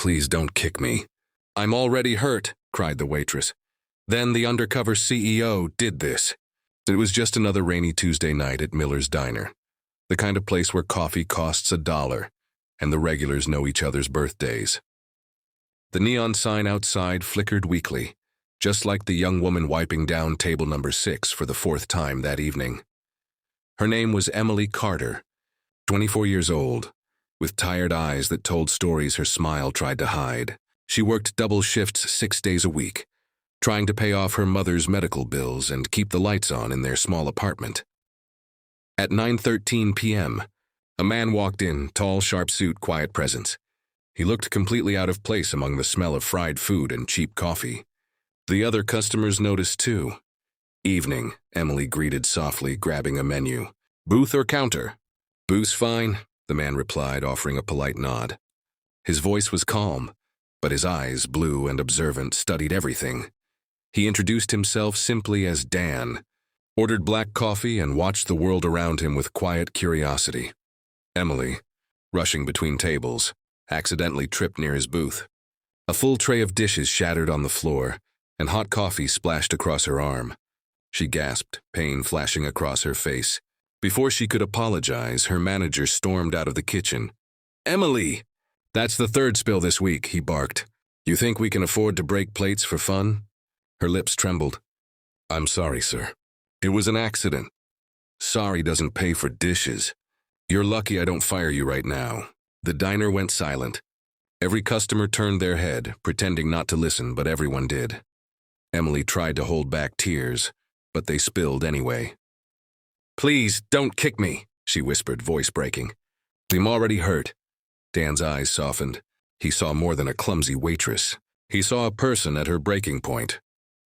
Please don't kick me. I'm already hurt, cried the waitress. Then the undercover CEO did this. It was just another rainy Tuesday night at Miller's Diner, the kind of place where coffee costs $1 and the regulars know each other's birthdays. The neon sign outside flickered weakly, just like the young woman wiping down table number 6 for the 4th time that evening. Her name was Emily Carter, 24 years old, with tired eyes that told stories her smile tried to hide. She worked double shifts 6 days a week, trying to pay off her mother's medical bills and keep the lights on in their small apartment. At 9:13 p.m., a man walked in, tall, sharp suit, quiet presence. He looked completely out of place among the smell of fried food and cheap coffee. The other customers noticed too. Evening, Emily greeted softly, grabbing a menu. Booth or counter? Booth's fine, the man replied, offering a polite nod. His voice was calm, but his eyes, blue and observant, studied everything. He introduced himself simply as Dan, ordered black coffee, and watched the world around him with quiet curiosity. Emily, rushing between tables, accidentally tripped near his booth. A full tray of dishes shattered on the floor, and hot coffee splashed across her arm. She gasped, pain flashing across her face. Before she could apologize, her manager stormed out of the kitchen. Emily! That's the 3rd spill this week, he barked. You think we can afford to break plates for fun? Her lips trembled. I'm sorry, sir. It was an accident. Sorry doesn't pay for dishes. You're lucky I don't fire you right now. The diner went silent. Every customer turned their head, pretending not to listen, but everyone did. Emily tried to hold back tears, but they spilled anyway. Please, don't kick me, she whispered, voice breaking. I'm already hurt. Dan's eyes softened. He saw more than a clumsy waitress. He saw a person at her breaking point.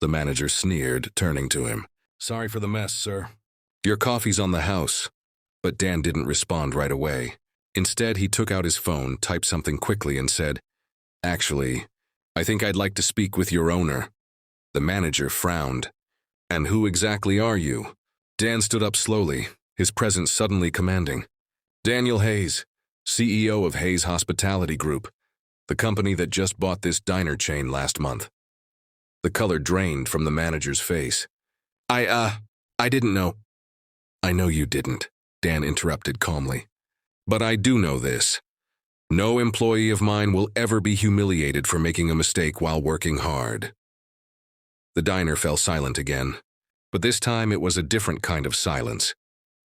The manager sneered, turning to him. Sorry for the mess, sir. Your coffee's on the house. But Dan didn't respond right away. Instead, he took out his phone, typed something quickly, and said, Actually, I think I'd like to speak with your owner. The manager frowned. And who exactly are you? Dan stood up slowly, his presence suddenly commanding. Daniel Hayes, CEO of Hayes Hospitality Group, the company that just bought this diner chain last month. The color drained from the manager's face. I didn't know. I know you didn't, Dan interrupted calmly. But I do know this. No employee of mine will ever be humiliated for making a mistake while working hard. The diner fell silent again, but this time it was a different kind of silence,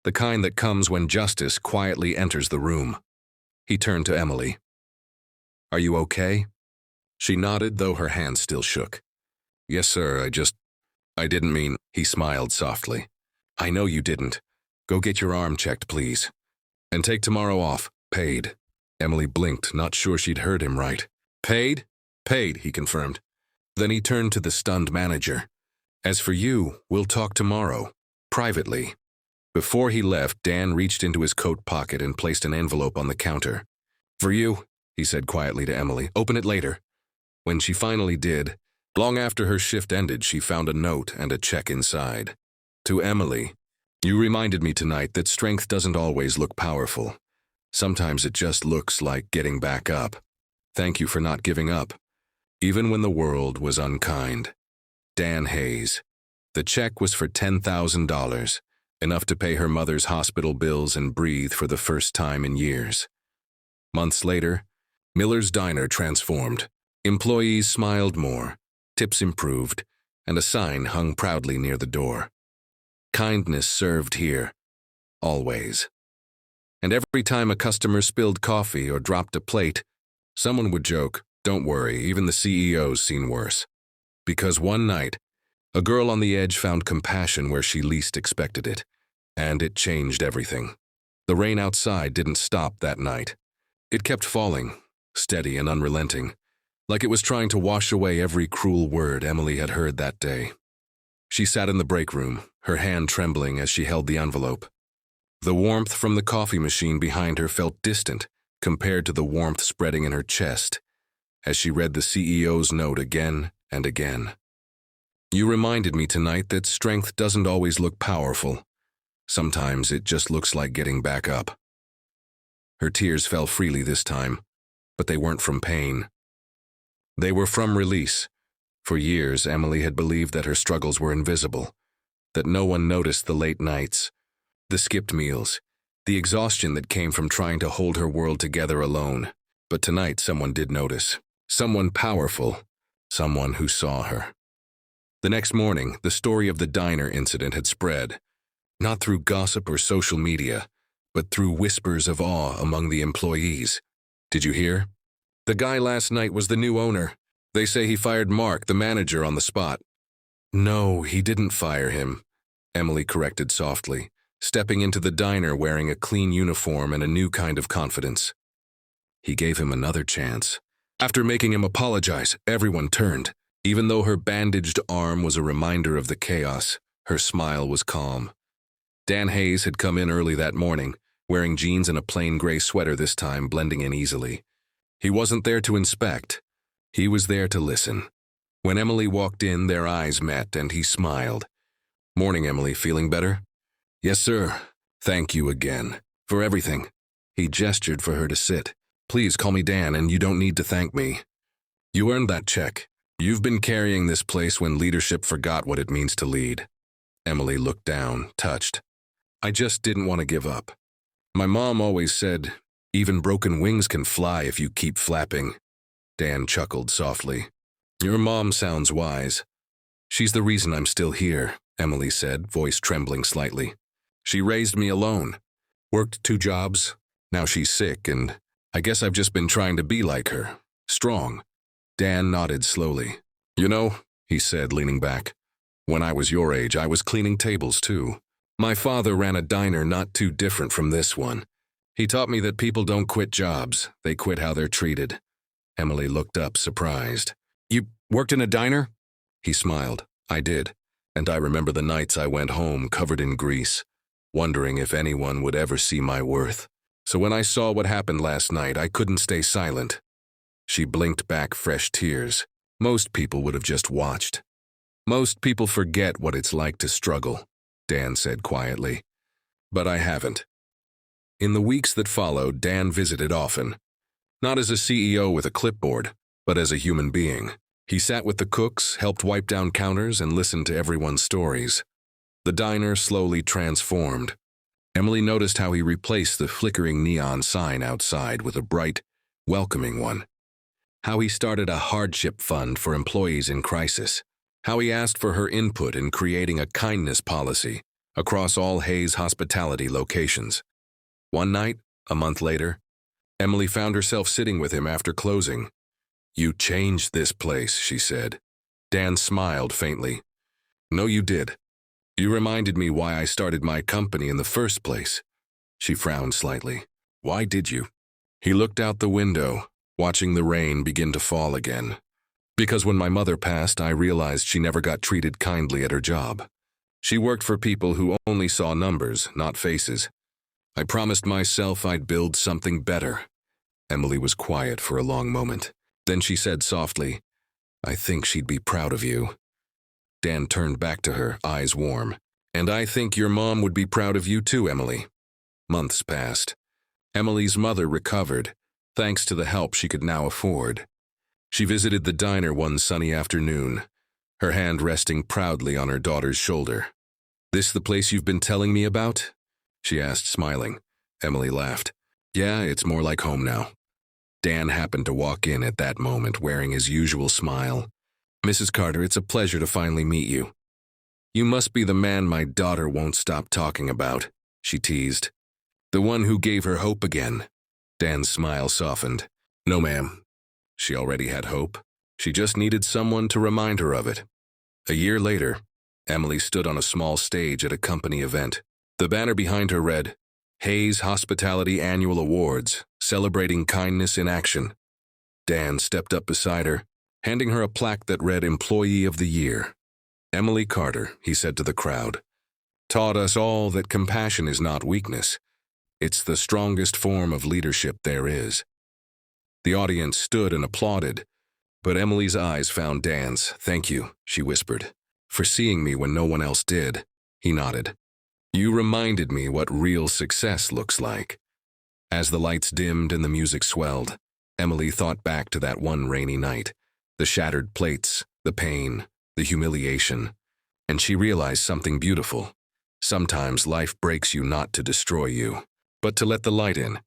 the kind that comes when justice quietly enters the room. He turned to Emily. Are you okay? She nodded, though her hand still shook. Yes, sir, I didn't mean, he smiled softly. I know you didn't. Go get your arm checked, please. And take tomorrow off, paid. Emily blinked, not sure she'd heard him right. Paid? Paid, he confirmed. Then he turned to the stunned manager. As for you, we'll talk tomorrow, privately. Before he left, Dan reached into his coat pocket and placed an envelope on the counter. For you, he said quietly to Emily. Open it later. When she finally did, long after her shift ended, she found a note and a check inside. To Emily, you reminded me tonight that strength doesn't always look powerful. Sometimes it just looks like getting back up. Thank you for not giving up, even when the world was unkind. Dan Hayes. The check was for $10,000, enough to pay her mother's hospital bills and breathe for the first time in years. Months later, Miller's Diner transformed. Employees smiled more, tips improved, and a sign hung proudly near the door. Kindness served here, always. And every time a customer spilled coffee or dropped a plate, someone would joke, don't worry, even the CEO's seen worse. Because one night, a girl on the edge found compassion where she least expected it, and it changed everything. The rain outside didn't stop that night. It kept falling, steady and unrelenting, like it was trying to wash away every cruel word Emily had heard that day. She sat in the break room, her hand trembling as she held the envelope. The warmth from the coffee machine behind her felt distant compared to the warmth spreading in her chest as she read the CEO's note again and again. You reminded me tonight that strength doesn't always look powerful. Sometimes it just looks like getting back up. Her tears fell freely this time, but they weren't from pain. They were from release. For years, Emily had believed that her struggles were invisible, that no one noticed the late nights, the skipped meals, the exhaustion that came from trying to hold her world together alone. But tonight, someone did notice. Someone powerful. Someone who saw her. The next morning, the story of the diner incident had spread, not through gossip or social media, but through whispers of awe among the employees. Did you hear? The guy last night was the new owner. They say he fired Mark, the manager, on the spot. No, he didn't fire him, Emily corrected softly, stepping into the diner wearing a clean uniform and a new kind of confidence. He gave him another chance. After making him apologize, everyone turned. Even though her bandaged arm was a reminder of the chaos, her smile was calm. Dan Hayes had come in early that morning, wearing jeans and a plain gray sweater this time, blending in easily. He wasn't there to inspect. He was there to listen. When Emily walked in, their eyes met, and he smiled. Morning, Emily. Feeling better? Yes, sir. Thank you again. For everything. He gestured for her to sit. Please call me Dan, and you don't need to thank me. You earned that check. You've been carrying this place when leadership forgot what it means to lead. Emily looked down, touched. I just didn't want to give up. My mom always said, even broken wings can fly if you keep flapping. Dan chuckled softly. Your mom sounds wise. She's the reason I'm still here, Emily said, voice trembling slightly. She raised me alone. Worked 2 jobs. Now she's sick, and I guess I've just been trying to be like her. Strong. Dan nodded slowly. You know, he said, leaning back, when I was your age, I was cleaning tables too. My father ran a diner not too different from this one. He taught me that people don't quit jobs, they quit how they're treated. Emily looked up, surprised. You worked in a diner? He smiled. I did, and I remember the nights I went home covered in grease, wondering if anyone would ever see my worth. So when I saw what happened last night, I couldn't stay silent. She blinked back fresh tears. Most people would have just watched. Most people forget what it's like to struggle, Dan said quietly. But I haven't. In the weeks that followed, Dan visited often. Not as a CEO with a clipboard, but as a human being. He sat with the cooks, helped wipe down counters, and listened to everyone's stories. The diner slowly transformed. Emily noticed how he replaced the flickering neon sign outside with a bright, welcoming one. How he started a hardship fund for employees in crisis. How he asked for her input in creating a kindness policy across all Hayes hospitality locations. One night, a month later, Emily found herself sitting with him after closing. You changed this place, she said. Dan smiled faintly. No, you did. You reminded me why I started my company in the first place. She frowned slightly. Why did you? He looked out the window, watching the rain begin to fall again. Because when my mother passed, I realized she never got treated kindly at her job. She worked for people who only saw numbers, not faces. I promised myself I'd build something better. Emily was quiet for a long moment. Then she said softly, I think she'd be proud of you. Dan turned back to her, eyes warm. And I think your mom would be proud of you too, Emily. Months passed. Emily's mother recovered, thanks to the help she could now afford. She visited the diner one sunny afternoon, her hand resting proudly on her daughter's shoulder. This the place you've been telling me about? She asked, smiling. Emily laughed. Yeah, it's more like home now. Dan happened to walk in at that moment wearing his usual smile. Mrs. Carter, it's a pleasure to finally meet you. You must be the man my daughter won't stop talking about, she teased. The one who gave her hope again. Dan's smile softened. No, ma'am. She already had hope. She just needed someone to remind her of it. A year later, Emily stood on a small stage at a company event. The banner behind her read, Hayes Hospitality Annual Awards, Celebrating Kindness in Action. Dan stepped up beside her, handing her a plaque that read Employee of the Year. Emily Carter, he said to the crowd, taught us all that compassion is not weakness. It's the strongest form of leadership there is. The audience stood and applauded, but Emily's eyes found Dan's. Thank you, she whispered, for seeing me when no one else did. He nodded. You reminded me what real success looks like. As the lights dimmed and the music swelled, Emily thought back to that one rainy night, The shattered plates, the pain, the humiliation. And she realized something beautiful. Sometimes life breaks you not to destroy you, but to let the light in.